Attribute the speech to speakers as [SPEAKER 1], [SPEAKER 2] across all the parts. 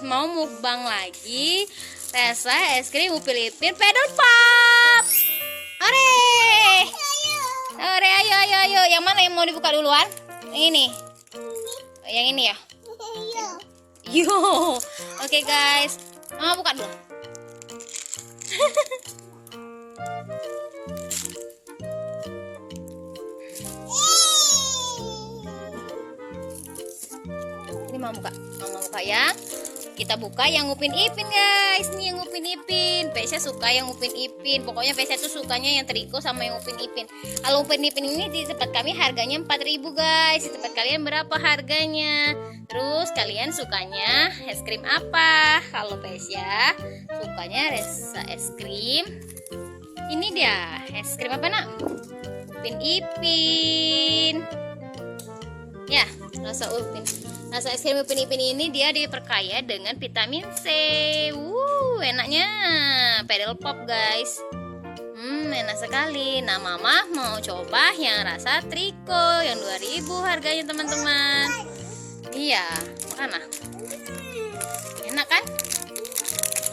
[SPEAKER 1] mau mukbang lagi rasa es krim Upin Ipin Pedal Pop. Ore. Ore, ayo. Yang mana yang mau dibuka duluan? Yang ini. Yang ini ya? Yo. Oke, guys. Mama buka dulu. Ini mama buka ya. Kita buka yang Upin Ipin, guys. Ini yang Upin Ipin. Pesya suka yang Upin Ipin. Pokoknya Pesya tuh sukanya yang triko sama yang Upin Ipin. Kalau Upin Ipin ini di tempat kami harganya 4.000, guys. Di tempat kalian berapa harganya? Terus kalian sukanya es krim apa? Kalau Pesya sukanya rasa es krim. Ini dia, es krim apa, Nak? Upin Ipin. Ya, rasa es krim Upin Ipin ini dia diperkaya dengan vitamin C. Enaknya Pedal Pop, guys. Enak sekali. Nah, Mama mau coba yang rasa triko yang 2.000 harganya, teman-teman. Iya, mana? Enak kan?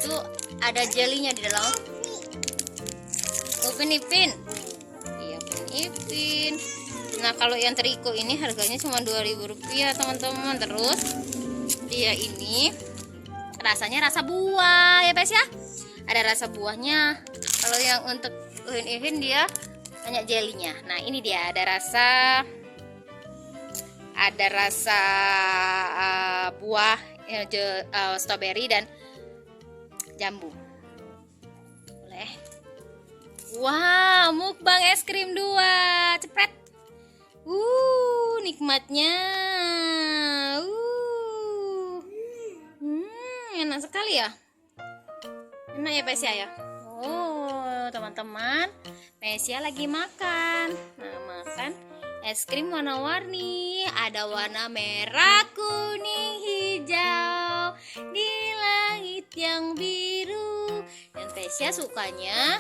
[SPEAKER 1] Tuh ada jelinya di dalam. Upin Ipin. Iya, Upin Ipin. Nah, kalau yang triko ini harganya cuma 2.000 rupiah, teman-teman. Terus dia ini rasanya rasa buah ya, guys ya. Ada rasa buahnya. Kalau yang untuk Upin Ipin dia banyak jelinya. Nah, ini dia ada rasa buah strawberry dan jambu. Boleh. Wow, mukbang es krim 2. Cepet. Nikmatnya. Enak sekali ya. Enak ya, Pesya ya. Teman-teman, Pesya lagi makan. Nah, makan es krim warna-warni. Ada warna merah, kuning, hijau di langit yang biru. Dan Pesya sukanya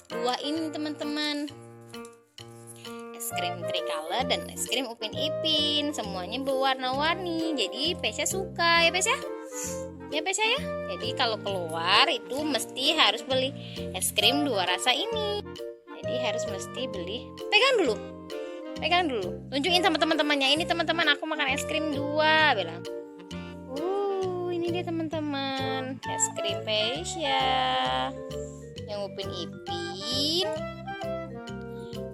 [SPEAKER 1] dua ini, teman-teman. Es krim Tricolor dan es krim Upin Ipin. Semuanya berwarna-warni. Jadi Pesya suka ya, Pesya? Ya, Pesya ya. Jadi kalau keluar itu mesti harus beli es krim 2 rasa ini. Jadi harus mesti beli. Pegang dulu. Tunjukin sama teman-temannya. Ini teman-teman, aku makan es krim 2, bilang. Ini dia, teman-teman. Es krim Pesya. Yang Upin Ipin.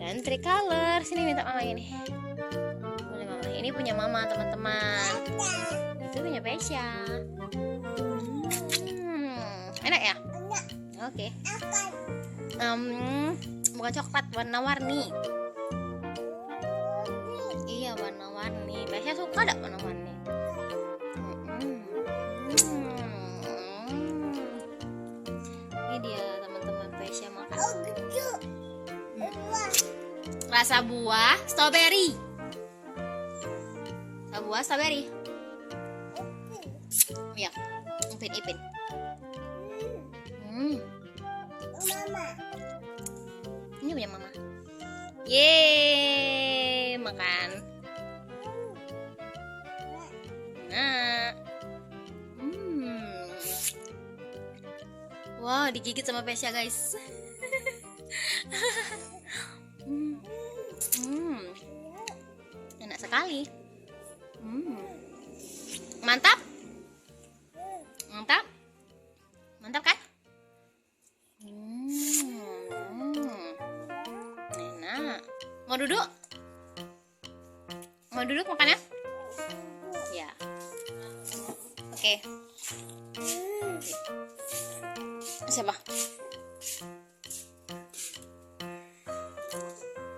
[SPEAKER 1] Dan Tricolor. Sini minta mama ini. Boleh, Mama. Ini punya Mama, teman-teman. Itu punya Pesya. Enak ya? Oke. Bukan coklat, warna-warni. Iya, warna-warni. Pesya suka enggak warna-warni? Ini dia, teman-teman, Pesya makan. Rasa buah strawberry. Ya, Upin Ipin.
[SPEAKER 2] Mama.
[SPEAKER 1] Ini punya Mama. Yeay, makan. Nah. Wow, digigit sama Pesya, guys. Enak sekali. Mantap kan? Enak. Mau duduk makannya? Ya. Oke. Siapa?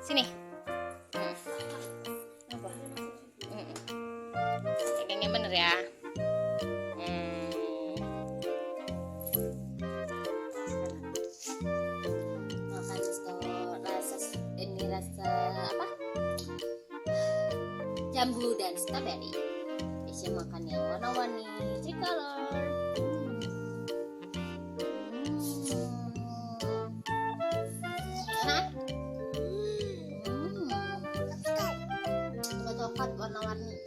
[SPEAKER 1] Sini. Apa? Pegangnya bener ya. Makan rasa apa? Jambu dan strawberry. Bisa makan yang warna-warni Tricolor. Coklat warna-warni.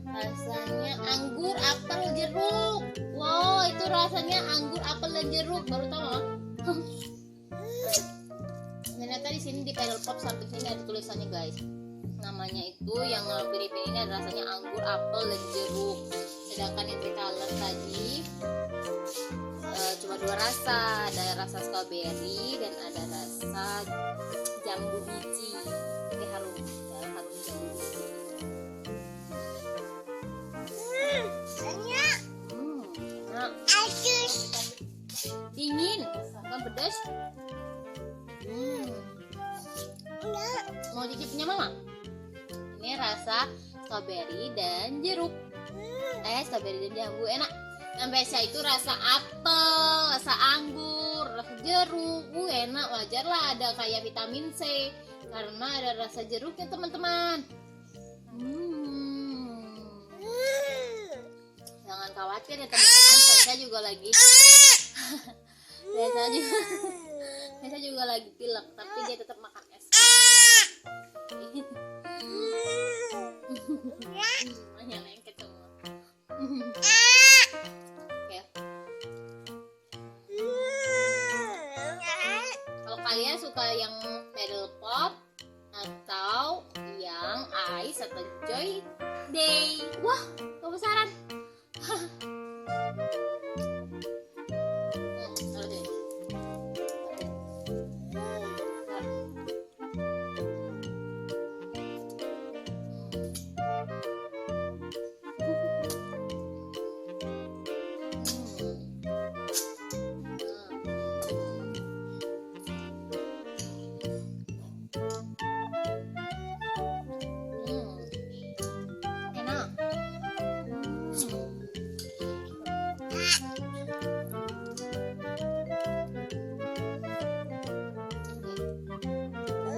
[SPEAKER 1] Rasanya Rasanya anggur, apel, jeruk. Wow, itu rasanya anggur, apel, dan jeruk. Baru tahu Mama. Ternyata di sini di pedal pop samping sini ada tulisannya guys. Namanya itu yang pilih-pilih ini ada rasanya anggur, apel, dan jeruk. Sedangkan yang tricolor tadi cuma 2 rasa, ada rasa strawberry dan ada rasa jambu biji. Ini harum, harum jambu biji. Nah, dingin, kan pedas. Mau cicipnya Mama? Ini rasa strawberry dan jeruk. Strawberry dan jambu enak. Yang biasa itu rasa apel, rasa anggur, rasa jeruk. Enak, wajar lah ada kayak vitamin C karena ada rasa jeruknya teman-teman. Jangan khawatir ya teman-teman, saya juga lagi saya juga lagi pilek, tapi dia tetap makan es. Hanya lengket semua. Oke. Kalau kalian suka yang pedal pop atau yang ice atau joy day, wah kebesaran.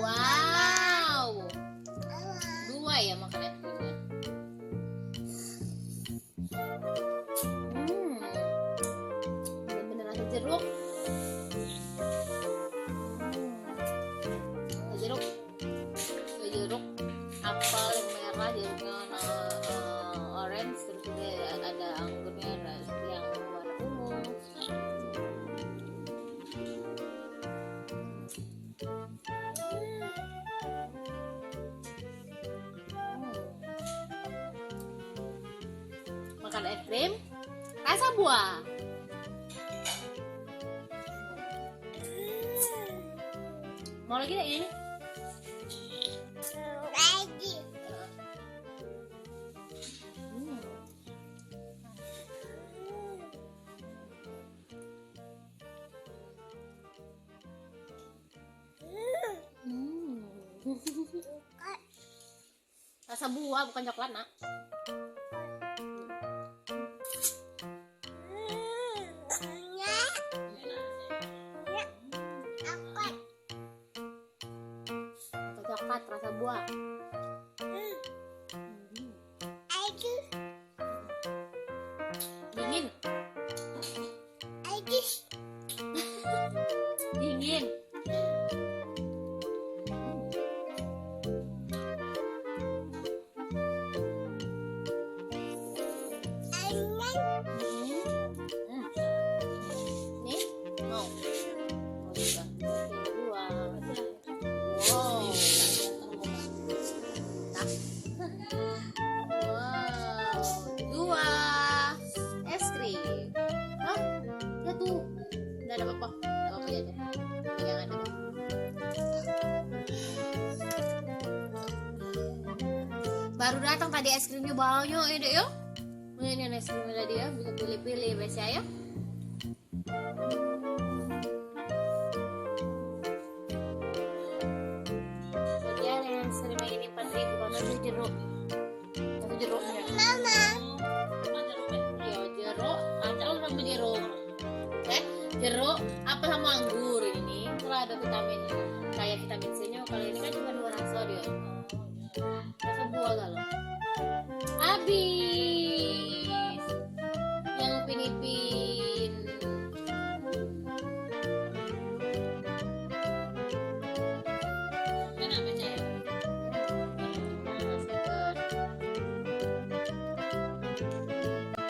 [SPEAKER 1] Wow, 2 ya makannya. Bener-bener ada jeruk. Jeruk, apel yang merah, jeruknya warna orange, terus juga ada anggurnya yang warna ungu. Makan es krim rasa buah. Mau lagi deh ini? Rasa buah bukan coklat nak. Coklat rasa buah. Dingin. Dingin. Nih, mau juga. Wow. Wow, 2 es krim. Hah? Ya tuh, nggak ada apa-apa, nggak apa-apa ya tuh. Jangan ada. Baru datang tadi es krimnya banyak ya dek ya. Ini es krimnya tadi ya, bisa pilih-pilih biasa ya. Bagian yang sering ini 4.000 karena itu jeruk. Itu jeruknya.
[SPEAKER 2] Mama.
[SPEAKER 1] Iya jeruk, atau sama jeruk. Jeruk, apel sama anggur ini. Setelah ada vitamin kayak vitamin C-nya. Kalau ini kan cuma 2 rasa dia. Rasa buah kalau. Habis.